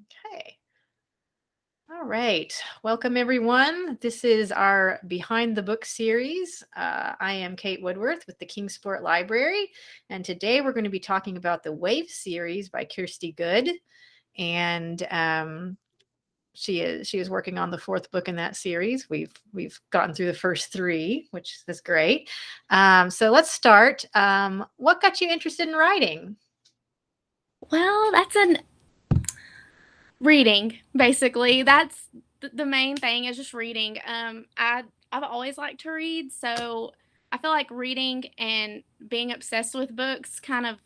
Okay. All right. Welcome, everyone. This is our Behind the Book series. I am Kate Woodworth with the Kingsport Library, and today we're going to be talking about the Wave series by Kirstie Goode. And she is working on the fourth book in that series. We've gotten through the first three, which is great. So let's start. What got you interested in writing? Well, that's an reading, basically. That's the main thing is just reading. I've always liked to read, so I feel like reading and being obsessed with books kind of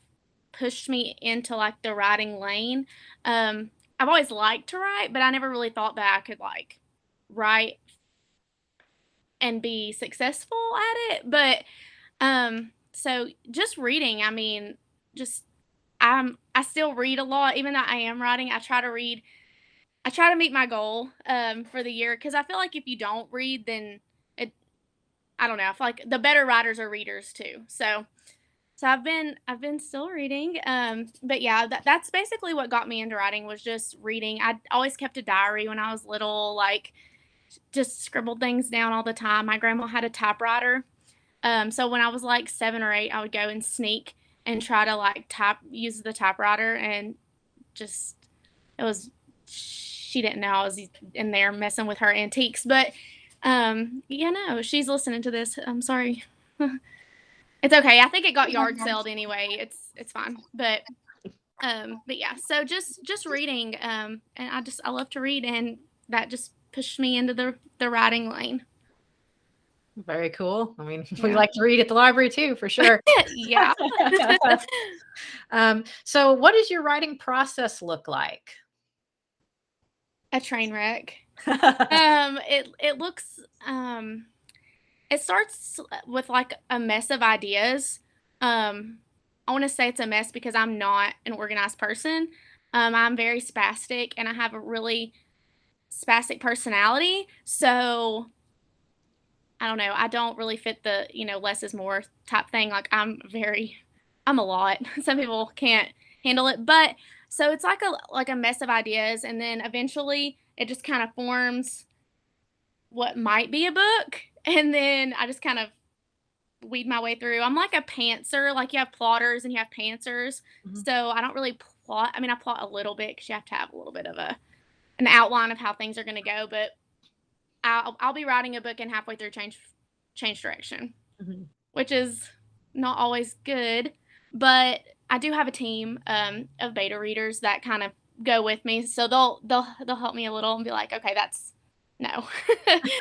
pushed me into like the writing lane. I've always liked to write, but I never really thought that I could like write and be successful at it. But so just reading, I mean, just I still read a lot, even though I am writing. I try to meet my goal for the year because I feel like if you don't read, then it. I don't know. I feel like the better writers are readers too. So I've been still reading. But yeah, that's basically what got me into writing was just reading. I always kept a diary when I was little, like just scribbled things down all the time. My grandma had a typewriter. So when I was like 7 or 8, I would go and sneak and try to like use the typewriter and just it was she didn't know I was in there messing with her antiques. But yeah, no, she's listening to this. I'm sorry. It's okay. I think it got yard saled anyway. It's fine. But yeah, so just reading and I love to read, and that just pushed me into the writing lane. Very cool. I mean, we Yeah. like to read at the library too, for sure. Yeah. So what does your writing process look like? A train wreck. It looks it starts with like a mess of ideas. I want to say it's a mess because I'm not an organized person. I'm very spastic and I have a really spastic personality. So I don't know. I don't really fit the, less is more type thing. Like I'm a lot. Some people can't handle it, but so it's like a mess of ideas, and then eventually it just kind of forms what might be a book, and then I just kind of weed my way through. I'm like a pantser. Like you have plotters and you have pantsers. Mhm. So I don't really plot. I mean, I plot a little bit because you have to have a little bit of an outline of how things are going to go, but I'll be writing a book and halfway through change direction, Mhm. which is not always good. But I do have a team of beta readers that kind of go with me, so they'll help me a little and be like, okay, that's no,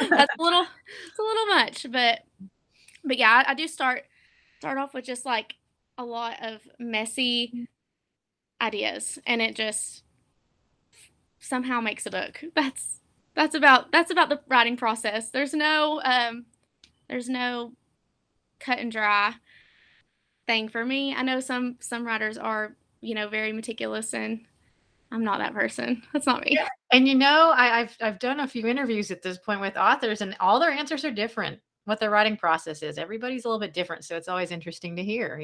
that's a little much, but yeah, I do start off with just like a lot of messy ideas, and it just somehow makes a book. That's about the writing process. There's no cut and dry thing for me. I know some writers are, very meticulous, and I'm not that person. That's not me. And I've done a few interviews at this point with authors, and all their answers are different. What their writing process is, everybody's a little bit different, so it's always interesting to hear.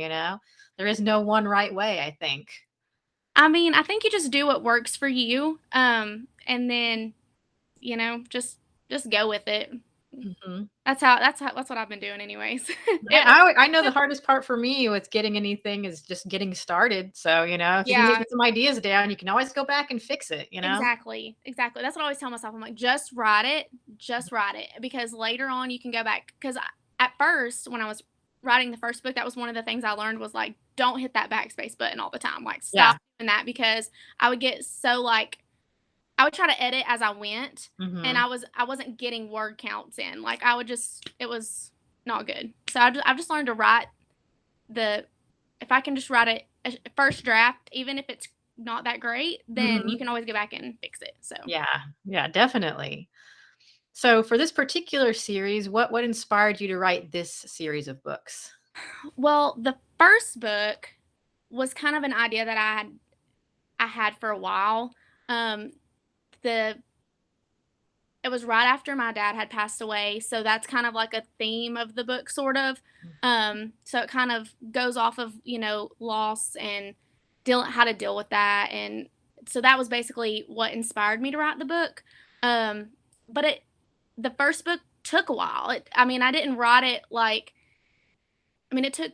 There is no one right way, I think. I mean, I think you just do what works for you, and then just go with it. Mhm. That's what I've been doing, anyways. it, I know the hardest part for me with getting anything is just getting started. So, if you can yeah, get some ideas down, you can always go back and fix it. exactly, exactly. That's what I always tell myself. I'm like, just write it, because later on you can go back. Because at first, when I was writing the first book, that was one of the things I learned was like, don't hit that backspace button all the time. Like, stop Yeah. doing that, because I would get so like I would try to edit as I went, and Hmm. I wasn't getting word counts in. Like I would just it was not good. So I've just learned to write the if I can just write a first draft, even if it's not that great, then you Hmm. can always go back and fix it. So, Yeah. Yeah, definitely. So for this particular series, what inspired you to write this series of books? well, the first book was kind of an idea that I had for a while. Um, the It was right after my dad had passed away, so that's kind of like a theme of the book, sort of. So it kind of goes off of loss and how to deal with that, and so that was basically what inspired me to write the book. But the first book took a while. I mean, I didn't write it like, I mean, it took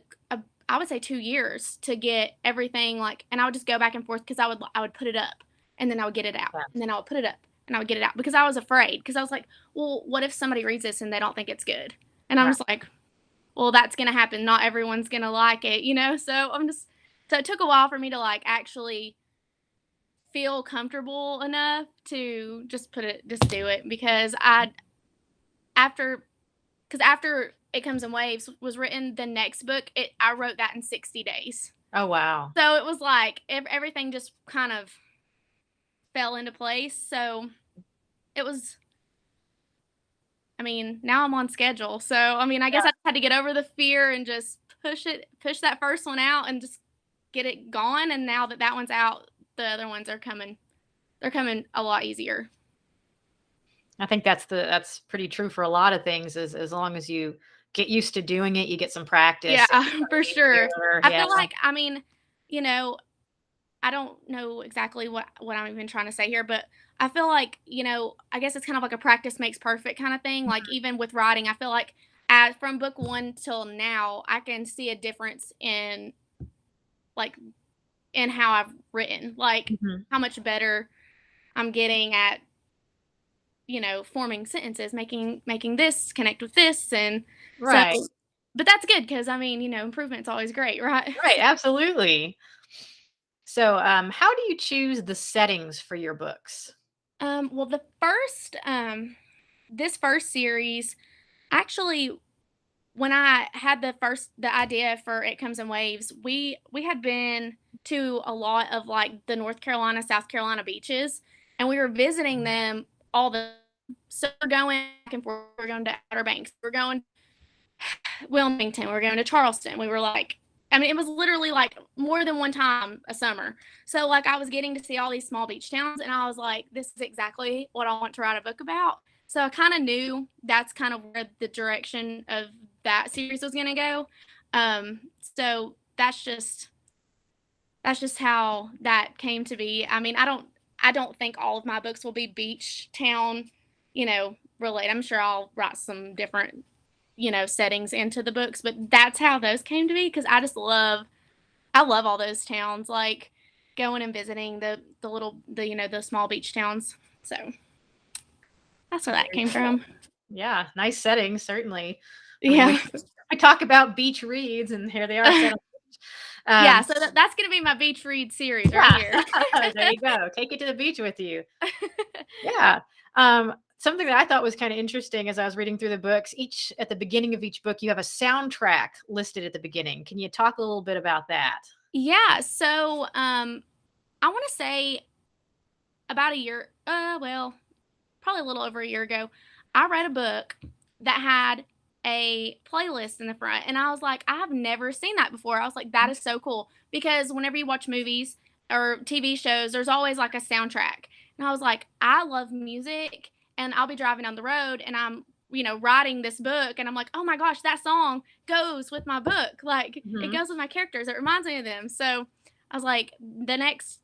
I would say 2 years to get everything like, and I would just go back and forth because I would put it up and then I would get it out Yeah. and then I would put it up and I would get it out because I was afraid, because I was like, well, what if somebody reads this and they don't think it's good? And I'm Right. just like, well, that's gonna happen. Not everyone's gonna like it, you know. So it took a while for me to like actually feel comfortable enough to just do it, because after after It Comes in Waves was written, the next book, I wrote that in 60 days. Oh, wow. So it was like everything just kind of fell into place. So it was, I mean, now I'm on schedule. So, I mean, I guess I just had to get over the fear and just push that first one out and just get it gone. And now that that one's out, the other ones are coming. They're coming a lot easier. I think that's pretty true for a lot of things. As long as you get used to doing it, you get some practice. Yeah, It for becomes sure. easier. I Yeah. feel like, I mean, you know, I don't know exactly what I'm even trying to say here, but I feel like, I guess it's kind of like a practice makes perfect kind of thing. Like, even with writing, I feel like from book one till now, I can see a difference like in how I've written, like Mhm. how much better I'm getting at, forming sentences, making this connect with this, and so. Right. But that's good because, I mean, improvement's always great, right? Right. Absolutely. So, how do you choose the settings for your books? Well, this first series, actually, when I had the idea for It Comes in Waves, we had been to a lot of like the North Carolina, South Carolina beaches, and we were visiting them all the. So we're going back and forth. We're going to Outer Banks. We're going Wilmington. We're going to Charleston. We were like, I mean, it was literally like more than one time a summer. So like I was getting to see all these small beach towns, and I was like, this is exactly what I want to write a book about. So I kind of knew that's kind of where the direction of that series was going to go. So that's just how that came to be. I mean, I don't think all of my books will be beach town, related. I'm sure I'll write some different, settings into the books, but that's how those came to be, because I love all those towns, like going and visiting the small beach towns. So that's where that Very came cool. from. Yeah, nice settings, certainly. I mean, Yeah. we talk about beach reads, and here they are set on the beach. Yeah, so that's going to be my beach read series right Yeah, here. there you go. Take it to the beach with you. Yeah. Something that I thought was kind of interesting as I was reading through the books, at the beginning of each book, you have a soundtrack listed at the beginning. Can you talk a little bit about that? Yeah, so I want to say about a year, well, probably a little over a year ago, I read a book that had a playlist in the front. And I was like, I have never seen that before. I was like, that is so cool. Because whenever you watch movies or TV shows, there's always like a soundtrack. And I was like, I love music. And I'll be driving down the road and I'm, writing this book. And I'm like, oh my gosh, that song goes with my book. Like, it Mhm. goes with my characters. It reminds me of them. So I was like, the next,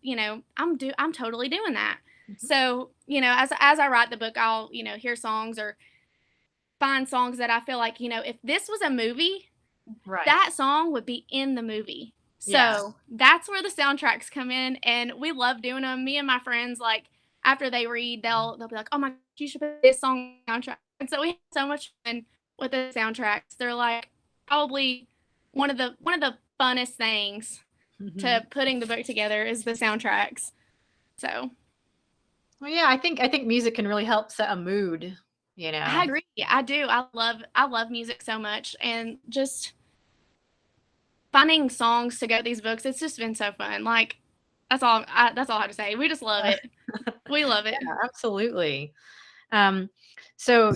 I'm totally doing that. Mhm. So, as I write the book, I'll, hear songs or find songs that I feel like, if this was a movie, Right. that song would be in the movie. Yeah. So that's where the soundtracks come in, and we love doing them. Me and my friends, like after they read, they'll be like, "Oh my, gosh, you should put this song on the soundtrack." And so we have so much fun with the soundtracks. They're like probably one of the funnest things Mhm. to putting the book together is the soundtracks. So Well, yeah, I think music can really help set a mood, you I know. agree. I do. I love music so much, and just finding songs to go with these books. It's just been so fun. Like that's all I have to say. We just love Uh, it. We love it. yeah, absolutely. Um, so,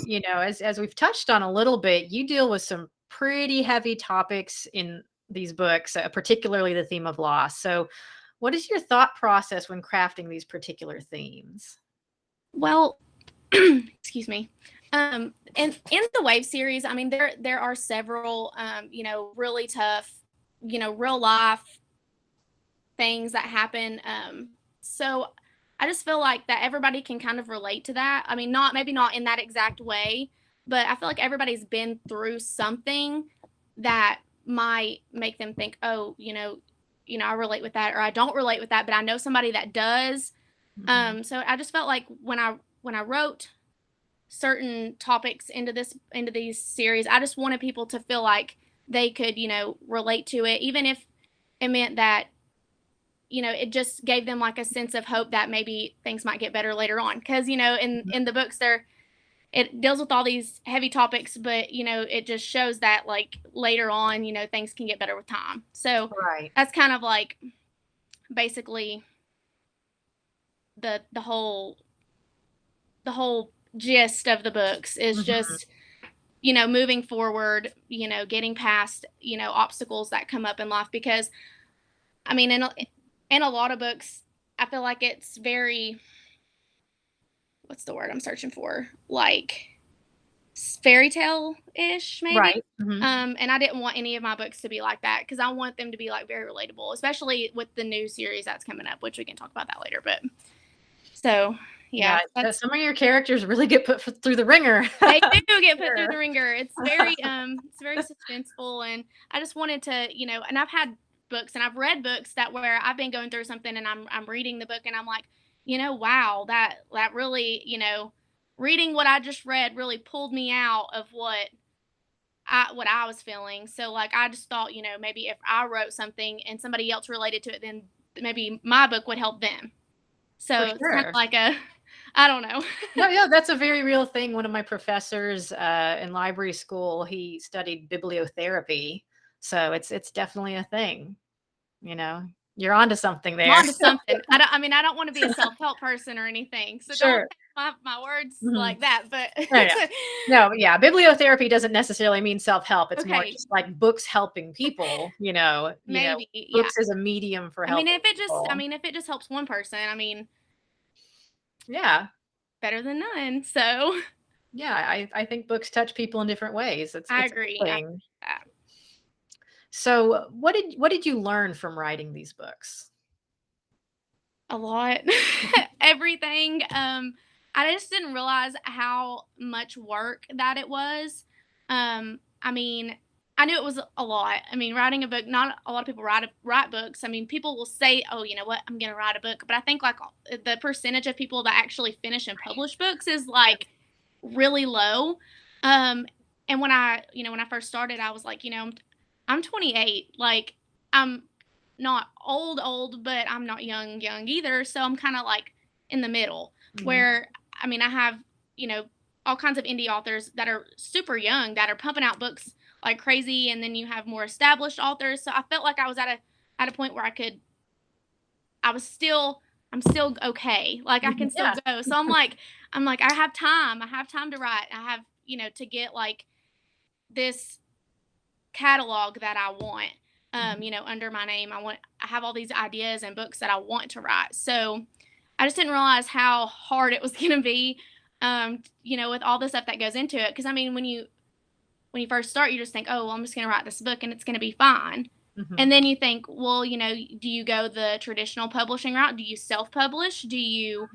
as we've touched on a little bit, you deal with some pretty heavy topics in these books, particularly the theme of loss. So, what is your thought process when crafting these particular themes? Well, excuse me. And in the Wave series, I mean, there are several, really tough, real life things that happen. So I just feel like that everybody can kind of relate to that. I mean, maybe not in that exact way, but I feel like everybody's been through something that might make them think, oh, I relate with that, or I don't relate with that, but I know somebody that does. Mhm. So I just felt like when I wrote certain topics into these series, I just wanted people to feel like they could, relate to it, even if it meant that, it just gave them like a sense of hope that maybe things might get better later on. Because, in the books, it deals with all these heavy topics, but, it just shows that like later on, things can get better with time. So Right. that's kind of like basically the whole gist of the books is Mhm. just, moving forward, getting past, obstacles that come up in life. Because I mean, in a lot of books, I feel like it's very, what's the word I'm searching for? Like fairy tale ish, maybe. Right. Mhm. And I didn't want any of my books to be like that because I want them to be like very relatable, especially with the new series that's coming up, which we can talk about that later. But so Yeah, yeah, that's some of your characters really get put through the ringer. they do get put through Sure. the ringer. It's very suspenseful, and I just wanted to, and I've had books and I've read books that where I've been going through something and I'm reading the book and I'm like, wow, that really, reading what I just read really pulled me out of what I was feeling. So like I just thought, maybe if I wrote something and somebody else related to it, then maybe my book would help them. For So it's kind of sure. like a I don't know. No, yeah, that's a very real thing. One of my professors in library school, he studied bibliotherapy, so it's definitely a thing. You know, you're onto something I'm there. on to something. I don't want to be a self-help person or anything. So don't Sure. take my words Mhm. like that, but Oh, yeah. No, yeah, bibliotherapy doesn't necessarily mean self-help. It's more okay, just like books helping people. maybe, yeah. Books as a medium for helping people. If it just helps one person, I mean, Yeah. better than none. So, Yeah, I think books touch people in different ways. It's I it's a agree. good thing. So, what did you learn from writing these books? A lot. Everything. I just didn't realize how much work that it was. I mean, I knew it was a lot. I mean, writing a book, not a lot of people write books. I mean, people will say, "Oh, you know what? I'm going to write a book." But I think like the percentage of people that actually finish and publish books is like really low. Um, and when I first started, I was like, I'm 28. Like, I'm not old, but I'm not young either. So I'm kind of like in the middle Mhm. where, I mean, I have, you know, all kinds of indie authors that are super young that are pumping out books like crazy. And then you have more established authors. So I felt like I was at a point where I'm still okay. Like I Mhm. can still Yeah. go. So I'm like, I have time. I have time to write. I have, to get like this catalog that I want, Mhm. under my name. I have all these ideas and books that I want to write. So I just didn't realize how hard it was going to be, with all the stuff that goes into it. Cause I mean, when you first start, you just think, oh, well, I'm just going to write this book and it's going to be fine. Mhm. And then you think, well, do you go the traditional publishing route? Do you self-publish? Do you,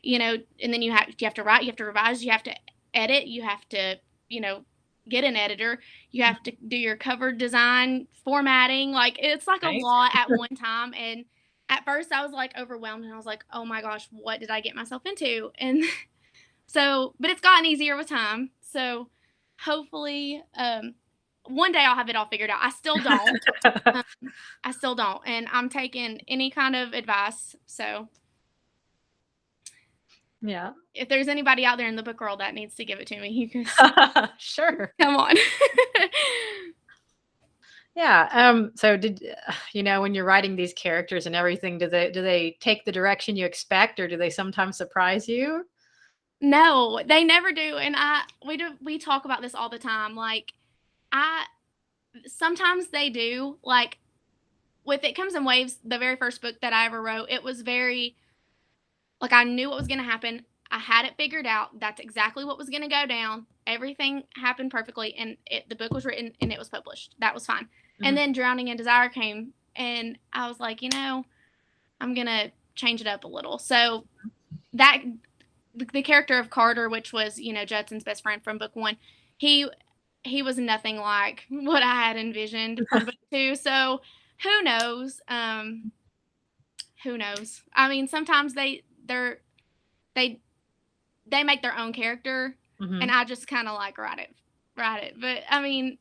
and then you have to write, you have to revise, you have to edit, you have to, you know, get an editor, you have to do your cover design, formatting. Like it's like a Right. lot at one time. And at first I was like overwhelmed and I was like, oh my gosh, what did I get myself into? And so, but it's gotten easier with time. So hopefully, one day I'll have it all figured out. I still don't. Um, I still don't. And I'm taking any kind of advice. So Yeah. if there's anybody out there in the book world that needs to give it to me, you can Sure. come on. Yeah. So when you're writing these characters and everything, do they take the direction you expect, or do they sometimes surprise you? No, they never do. And we talk about this all the time. Like I sometimes they do. Like with It Comes in Waves, the very first book that I ever wrote, it was very like I knew what was going to happen. I had it figured out. That's exactly what was going to go down. Everything happened perfectly, and the book was written and it was published. That was fine. And Mhm. then Drowning in Desire came, and I was like, I'm gonna change it up a little. So that the character of Carter, which was, you know, Judson's best friend from book 1, he was nothing like what I had envisioned for book 2. So who knows? Who knows? I mean, sometimes they make their own character, and I just kind of like write it. But I mean,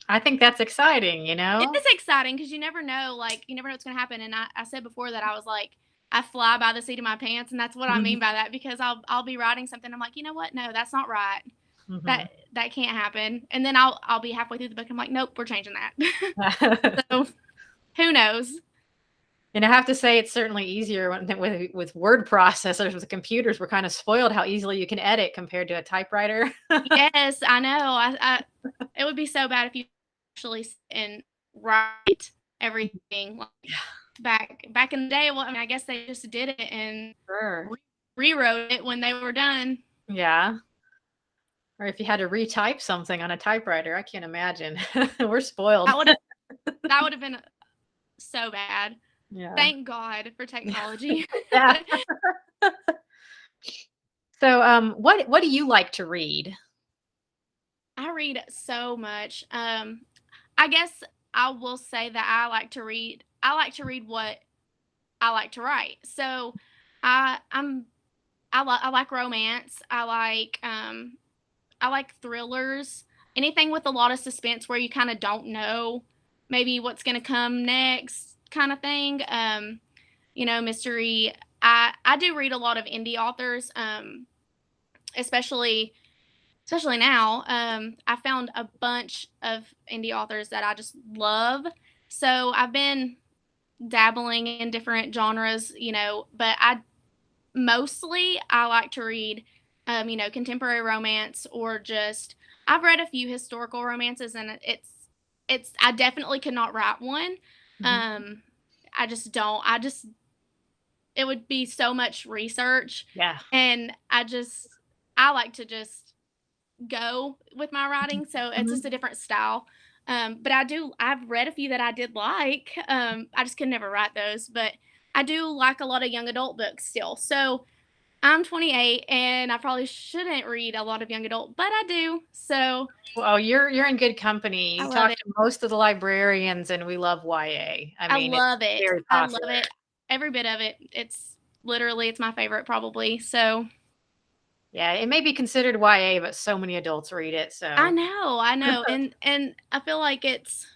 I think that's exciting, you know? it is exciting because you never know, like, you never know what's going to happen. And I said before that I was like, I fly by the seat of my pants, and that's what I mean by that, because I'll be writing something. I'm like, you know what? No, that's not right. That can't happen. And then I'll be halfway through the book. I'm like, nope, we're changing that. So who knows? And I have to say, it's certainly easier with word processors. With computers, we're kind of spoiled how easily you can edit compared to a typewriter. Yes, I know. It would be so bad if you actually sit and write everything. Like, back in the day. Well, I mean, I guess they just did it and rewrote it when they were done. Yeah. Or if you had to retype something on a typewriter, I can't imagine. We're spoiled. That would have been so bad. Yeah. Thank God for technology. Yeah. So, what do you like to read? I read so much. I guess I will say that I like to read. I like to read what I like to write. So, I like romance. I like thrillers. Anything with a lot of suspense where you kind of don't know maybe what's going to come next, kind of thing. You know, mystery. I do read a lot of indie authors, especially now. I found a bunch of indie authors that I just love. So I've been dabbling in different genres, you know, but I like to read, you know, contemporary romance, or just, I've read a few historical romances, and I definitely could not write one. I just don't. It would be so much research. Yeah. And I like to just go with my writing. So it's just a different style. But I've read a few that I did like. I just could never write those, but I do like a lot of young adult books still. So I'm 28 and I probably shouldn't read a lot of young adult, but I do. So well, you're in good company. You talk to most of the librarians, and we love YA. I mean, love it. Very popular. I love it. Every bit of it. It's my favorite probably. So yeah, it may be considered YA, but so many adults read it. So I know. And I feel like it's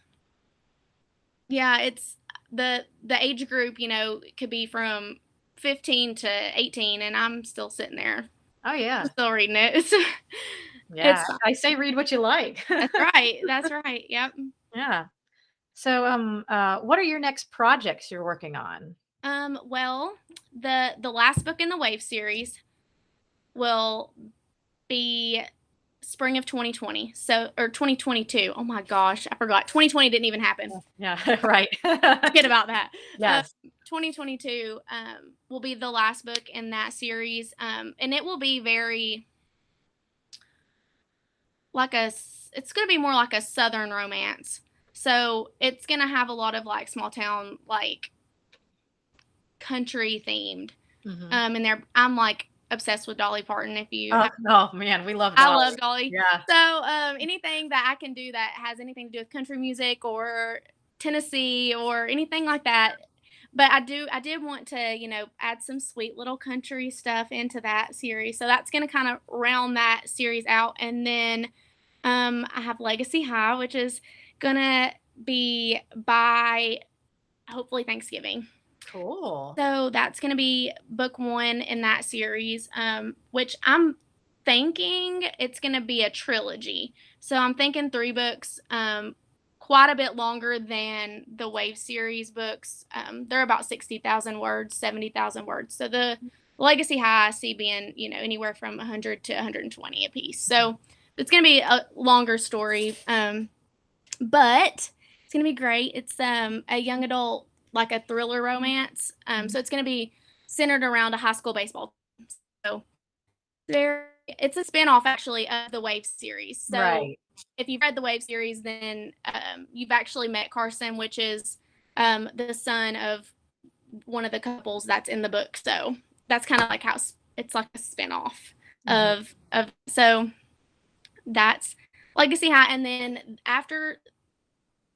the age group, you know, could be from 15 to 18, and I'm still sitting there. Oh yeah. I'm still reading it. Yeah. I say read what you like. That's right. That's right. Yep. Yeah. So what are your next projects you're working on? Well, the last book in the Wave series will be spring of 2020. So, or 2022. Oh my gosh, I forgot. 2020 didn't even happen. Yeah, right. Forget about that. Yes. 2022 will be the last book in that series. And it will be very it's going to be more like a Southern romance. So it's going to have a lot of like small town, like country themed. And I'm like obsessed with Dolly Parton. If you oh man, we love Dolly. I love Dolly. Yeah. So anything that I can do that has anything to do with country music or Tennessee or anything like that. But I did want to, you know, add some sweet little country stuff into that series. So that's going to kind of round that series out. And then I have Legacy High, which is going to be by hopefully Thanksgiving. Cool. So that's going to be book 1 in that series, which I'm thinking it's going to be a trilogy. So I'm thinking 3 books, quite a bit longer than the Wave series books. They're about 60,000 words, 70,000 words. So the Legacy High I see being, you know, anywhere from 100 to 120 a piece. So it's going to be a longer story, but it's going to be great. It's a young adult, like a thriller romance. So it's going to be centered around a high school baseball team. So it's a spinoff actually of the Wave series. So if you've read the Wave series, then you've actually met Carson, which is the son of one of the couples that's in the book. So that's kind of like how it's like a spinoff of so that's Legacy High. And then after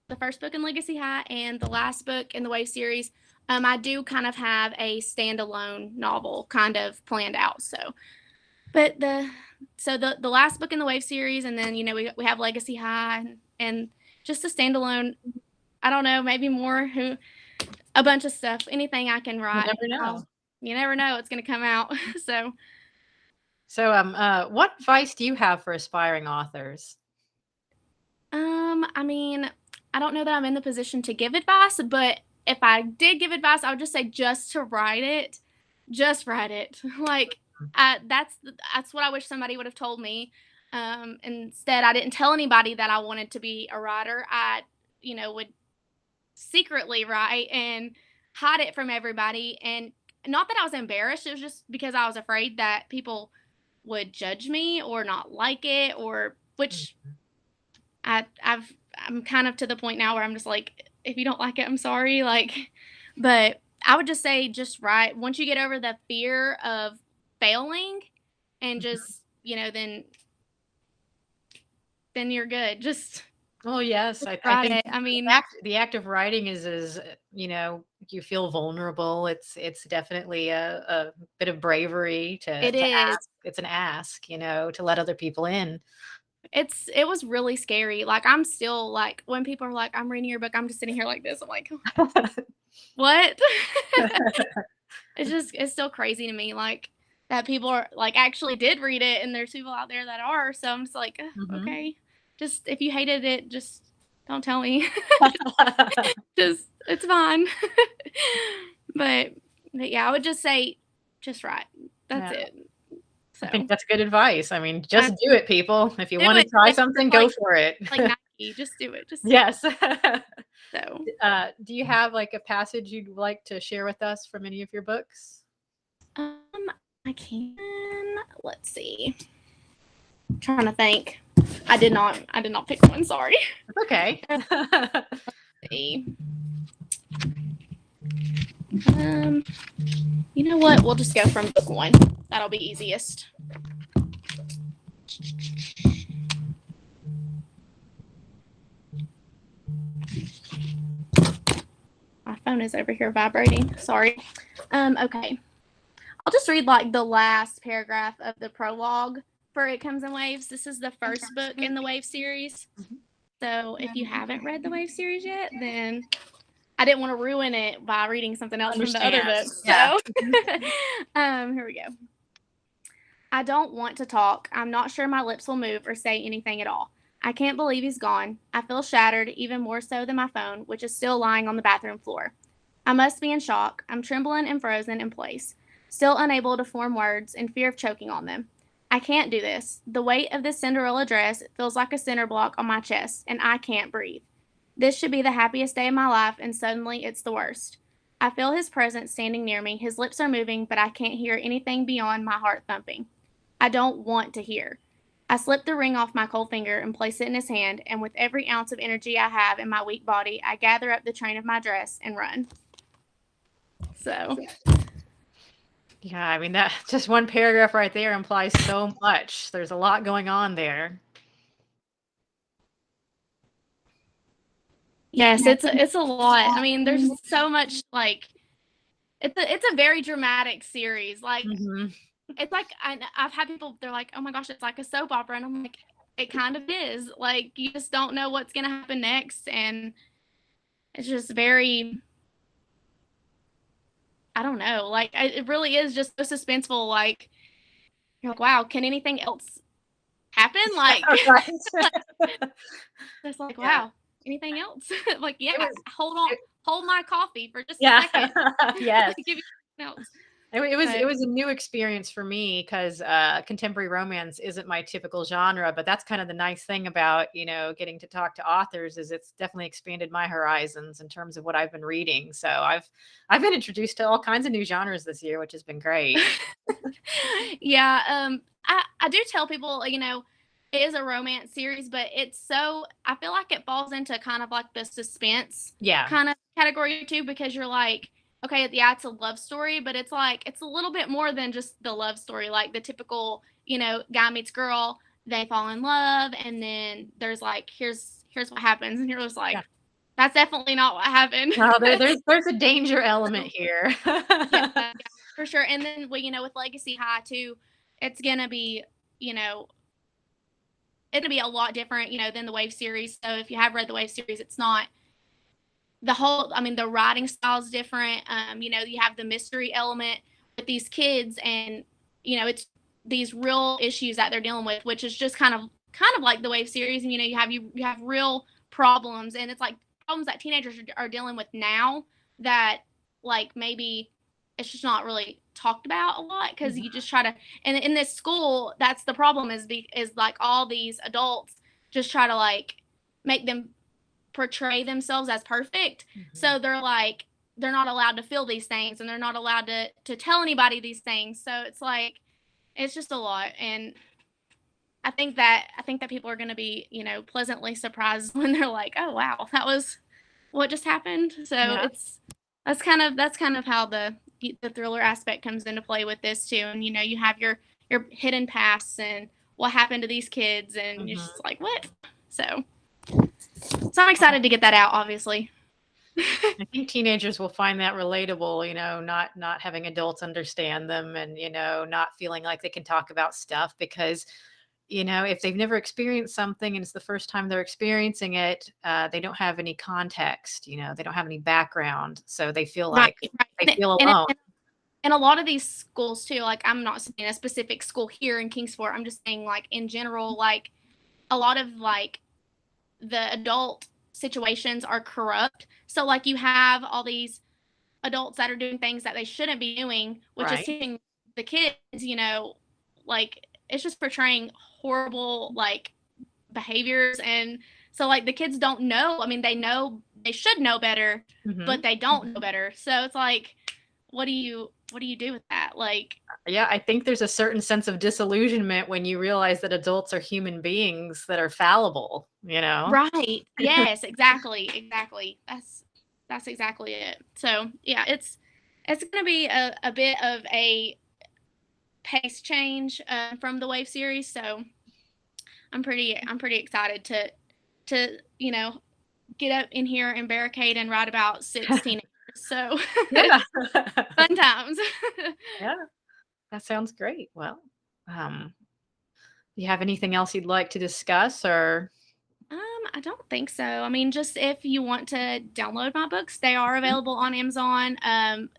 the first book in Legacy High and the last book in the Wave series, I do kind of have a standalone novel kind of planned out. But the last book in the Wave series, and then we have Legacy High and just a standalone. I don't know, maybe more a bunch of stuff. Anything I can write. You never know. You never know it's going to come out. What advice do you have for aspiring authors? I mean, I don't know that I'm in the position to give advice, but if I did give advice, I would just say just to write it. Just write it. Like that's what I wish somebody would have told me. Instead, I didn't tell anybody that I wanted to be a writer. I, would secretly write and hide it from everybody. And not that I was embarrassed, it was just because I was afraid that people would judge me or not like it, or which I'm kind of to the point now where I'm just like, if you don't like it, I'm sorry. Like, but I would just say, just write. Once you get over the fear of failing and just, then you're good. Just Oh yes, I write think it. I mean, the act of writing is you feel vulnerable. It's definitely a bit of bravery to it is. ask. It's an ask, to let other people in. It was really scary. Like, I'm still like, when people are like, I'm reading your book, I'm just sitting here like this. I'm like, what? It's still crazy to me, like, that people are like actually did read it, and there's people out there that are. So I'm just like, okay, just if you hated it, just don't tell me. Just it's fine. but yeah, I would just say, just write. That's it. So I think that's good advice. I mean, just do it, people. If you want to it. try It's something, like, go for it. like Nike, just do it. Just Yes. so. Do you have like a passage you'd like to share with us from any of your books? I can. Let's see. I'm trying to think. I did not pick one. Sorry. Okay. Let's see. You know what? We'll just go from book one. That'll be easiest. My phone is over here vibrating. Sorry. Okay. I'll just read like the last paragraph of the prologue for It Comes in Waves. This is the first book in the Wave series. So if you haven't read the Wave series yet, then I didn't want to ruin it by reading something else from the other books. Yeah. So here we go. I don't want to talk. I'm not sure my lips will move or say anything at all. I can't believe he's gone. I feel shattered, even more so than my phone, which is still lying on the bathroom floor. I must be in shock. I'm trembling and frozen in place, still unable to form words in fear of choking on them. I can't do this. The weight of this Cinderella dress feels like a cinder block on my chest, and I can't breathe. This should be the happiest day of my life, and suddenly it's the worst. I feel his presence standing near me. His lips are moving, but I can't hear anything beyond my heart thumping. I don't want to hear. I slip the ring off my cold finger and place it in his hand, and with every ounce of energy I have in my weak body, I gather up the train of my dress and run. So. Yeah, I mean, that just one paragraph right there implies so much. There's a lot going on there. Yes, it's a lot. I mean, there's so much, like, it's a very dramatic series. Like, it's like I've had people, they're like, oh my gosh, it's like a soap opera, and I'm like, it kind of is. Like, you just don't know what's gonna happen next, and it's just very, I don't know, like, it really is just so suspenseful. Like, you're like, wow, can anything else happen? Like, it's like, wow, anything else? Like, yeah, hold my coffee for just a second. Yes. Give you something else. It was a new experience for me because contemporary romance isn't my typical genre, but that's kind of the nice thing about getting to talk to authors is it's definitely expanded my horizons in terms of what I've been reading. So I've been introduced to all kinds of new genres this year, which has been great. Yeah, I do tell people, it is a romance series, but I feel like it falls into kind of like the suspense kind of category too, because you're like, okay, yeah, it's a love story, but it's like it's a little bit more than just the love story, like the typical, guy meets girl, they fall in love, and then there's like, here's what happens, and you're just Yeah. like, that's definitely not what happened. No, there's a danger element here. Yeah, for sure. And then, well, with Legacy High too, it's gonna be, you know, it'll be a lot different, than the Wave series. So if you have read the Wave series, it's not I mean, the writing style is different. You have the mystery element with these kids, and it's these real issues that they're dealing with, which is just kind of like the Wave series. And you have real problems, and it's like problems that teenagers are dealing with now that like maybe it's just not really talked about a lot because you just try to. And in this school, that's the problem is like all these adults just try to like make them portray themselves as perfect. So they're not allowed to feel these things, and they're not allowed to tell anybody these things. So it's like it's just a lot. And I think that people are going to be, pleasantly surprised when they're like, "Oh wow, that was what just happened." So Yeah. that's kind of how the thriller aspect comes into play with this too. And you have your hidden pasts and what happened to these kids, and you're just like, "What?" So I'm excited to get that out, obviously. I think teenagers will find that relatable, not having adults understand them, and, not feeling like they can talk about stuff because, if they've never experienced something and it's the first time they're experiencing it, they don't have any context, they don't have any background. So they feel Right, like they right. feel And, alone. and a lot of these schools too, like I'm not saying a specific school here in Kingsport. I'm just saying like in general, like a lot of like the adult situations are corrupt. So like you have all these adults that are doing things that they shouldn't be doing, which is Right. teaching the kids, like it's just portraying horrible like behaviors. And so like the kids don't know. I mean, they should know better, Hmm. but they don't know better. So it's like, what do you do with that? Like, Yeah, I think there's a certain sense of disillusionment when you realize that adults are human beings that are fallible. right. Yes, exactly. Exactly. That's exactly it. So yeah, it's gonna be a bit of a pace change from the Wave series. So I'm pretty excited to get up in here and barricade and write about 16 acres. So Yeah. fun times. Yeah, that sounds great. Well, um, do you have anything else you'd like to discuss or? I don't think so. I mean, just if you want to download my books, they are available on Amazon.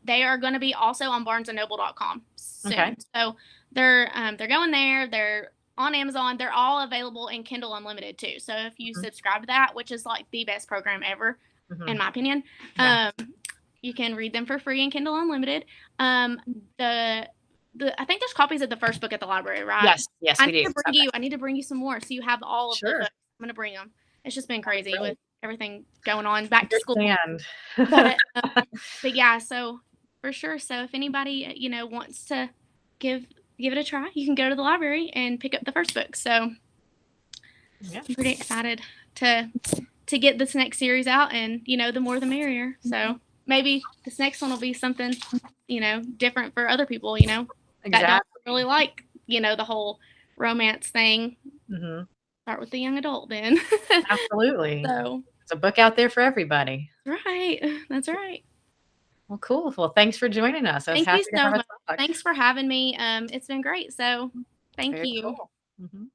They are going to be also on barnesandnoble.com Okay. soon. So they're going there. They're on Amazon. They're all available in Kindle Unlimited too. So if you Mhm, subscribe to that, which is like the best program ever, in mhm. my opinion, Yeah. um, you can read them for free in Kindle Unlimited. Um, the I think there's copies of the first book at the library, right? Yes, yes, we do. Okay. I need to bring you some more so you have all of the Sure. books. I'm gonna bring them. It's just been Sounds crazy great. with everything going on back to school. Understand. But but yeah, so for sure. So if anybody wants to give give it a try, you can go to the library and pick up the first book. So Yeah. I'm pretty excited to to get this next series out, and the more the merrier. So maybe this next one will be something different for other people. That don't really Exactly. like the whole romance thing. Mhm. Start with the young adult then. Absolutely. So It's a book out there for everybody. right. That's right. Well, cool. Well, thanks for joining us. I was Thank you happy to so have a much. talk. Thanks for having me. It's been great. So thank Very you. cool. Mhm.